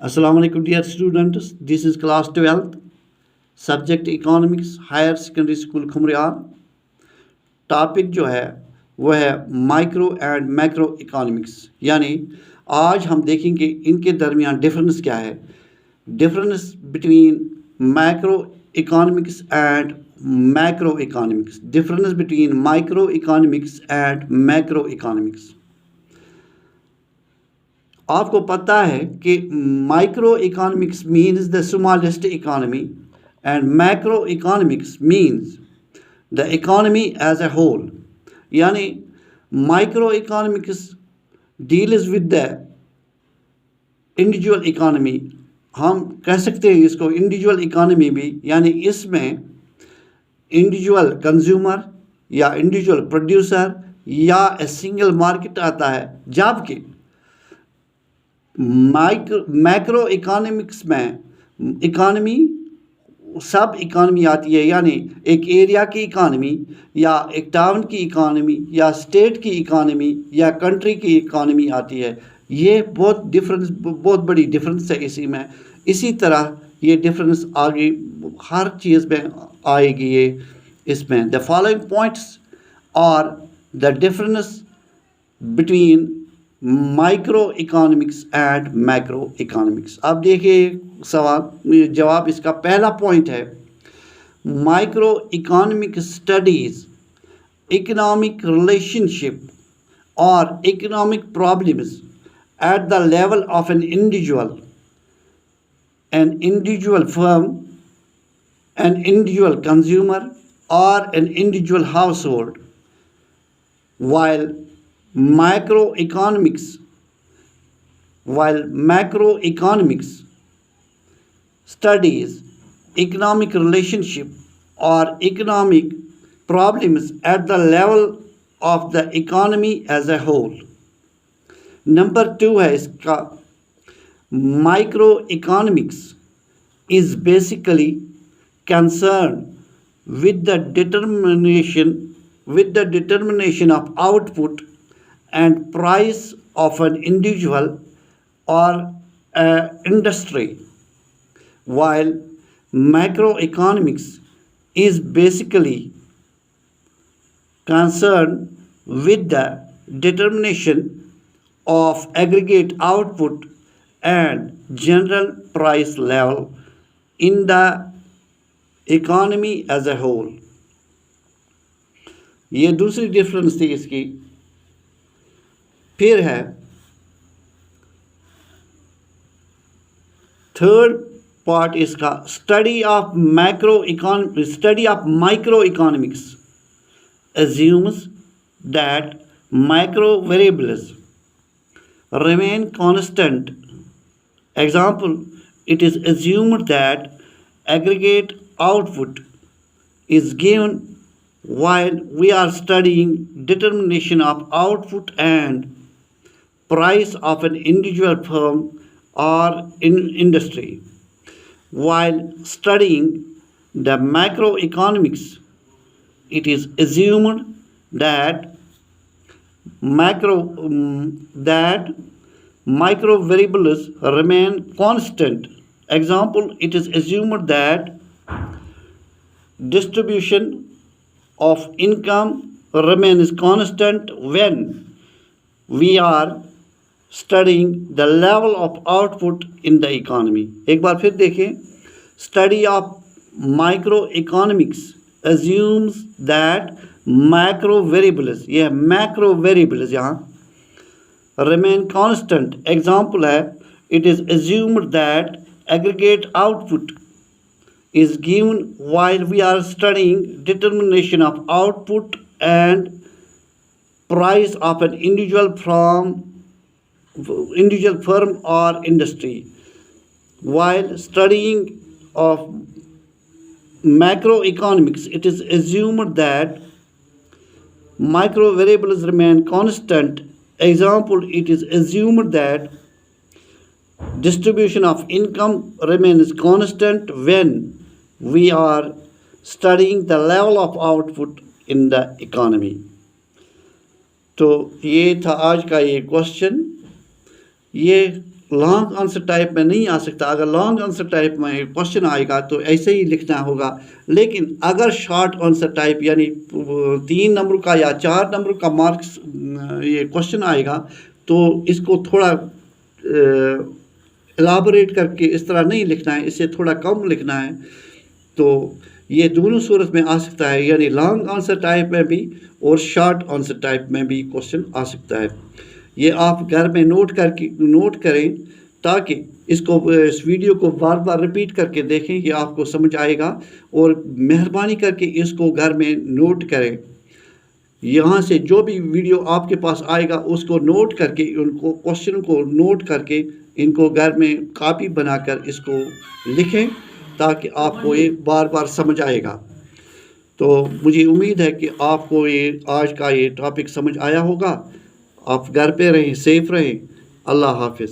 Assalamu alaikum dear students. This is class 12th, subject economics, higher secondary school Khumriyan. Topic जो है वो है micro and macro economics, यानी आज हम देखेंगे इनके दरमियान डिफरेंस क्या है, difference between macro economics and macro economics, difference between micro economics and macro economics. आपको पता है कि micro economics means the smallest economy and macro economics means the economy as a whole, यानी micro economics deals with the individual economy. हम कह सकते हैं इसको इंडिविजुअल इकोनॉमी भी, यानी इसमें इंडिविजुअल कंज्यूमर या इंडिविजुअल प्रोड्यूसर या ए सिंगल मार्केट आता है, जबकि मैक्रो इकोनॉमिक्स में इकोनॉमी सब इकोनॉमी आती है, यानी एक एरिया की इकोनॉमी या एक टाउन की इकोनॉमी या स्टेट की इकोनॉमी या कंट्री की इकोनॉमी आती है। ये बहुत बड़ी डिफरेंस है इसी में। इसी तरह ये डिफरेंस आगे हर चीज़ में आएगी। ये इसमें the following points are the difference between micro economics and macro economics. अब देखिए सवाल जवाब, इसका पहला पॉइंट है micro economic studies economic relationship और economic problems at the level of an individual firm, an individual consumer और an individual household, while macroeconomics studies economic relationship or economic problems at the level of the economy as a whole. Number 2 है इसका, microeconomics is basically concerned with the determination of output and price of an individual or industry, while macroeconomics is basically concerned with the determination of aggregate output and general price level in the economy as a whole. ये दूसरी difference थी इसकी। फिर है third part इसका, study of micro economics assumes that micro variables remain constant. Example, it is assumed that aggregate output is given while we are studying determination of output and price of an individual firm or industry. While studying the macroeconomics, it is assumed that micro variables remain constant. Example, it is assumed that distribution of income remains constant when we are studying the level of output in the economy. एक बार फिर देखें, study of microeconomics assumes that macro variables, यह macro variables यहाँ remain constant. Example है, it is assumed that aggregate output is given while we are studying determination of output and price of an individual firm or industry. While studying of macroeconomics, it is assumed that micro variables remain constant. Example, it is assumed that distribution of income remains constant when we are studying the level of output in the economy. तो ये था आज का ये question. ये long answer type में नहीं आ सकता। अगर लॉन्ग आंसर टाइप में क्वेश्चन आएगा तो ऐसे ही लिखना होगा। लेकिन अगर शॉर्ट आंसर टाइप यानी 3 नंबर का या 4 नंबर का मार्क्स ये क्वेश्चन आएगा तो इसको थोड़ा एलाबोरेट करके इस तरह नहीं लिखना है, इससे थोड़ा कम लिखना है। तो ये दोनों सूरत में आ सकता है, यानी लॉन्ग आंसर टाइप में भी और शॉर्ट आंसर टाइप में भी क्वेश्चन आ सकता है। ये आप घर में नोट करें ताकि इस वीडियो को बार बार रिपीट करके देखें, ये आपको समझ आएगा। और मेहरबानी करके इसको घर में नोट करें। यहाँ से जो भी वीडियो आपके पास आएगा उसको नोट करके, उनको क्वेश्चन को नोट करके इनको घर में कॉपी बनाकर इसको लिखें ताकि आपको ये बार बार समझ आएगा। तो मुझे उम्मीद है कि आपको ये आज का ये टॉपिक समझ आया होगा। आप घर पे रहें, सेफ रहें। अल्लाह हाफिज़।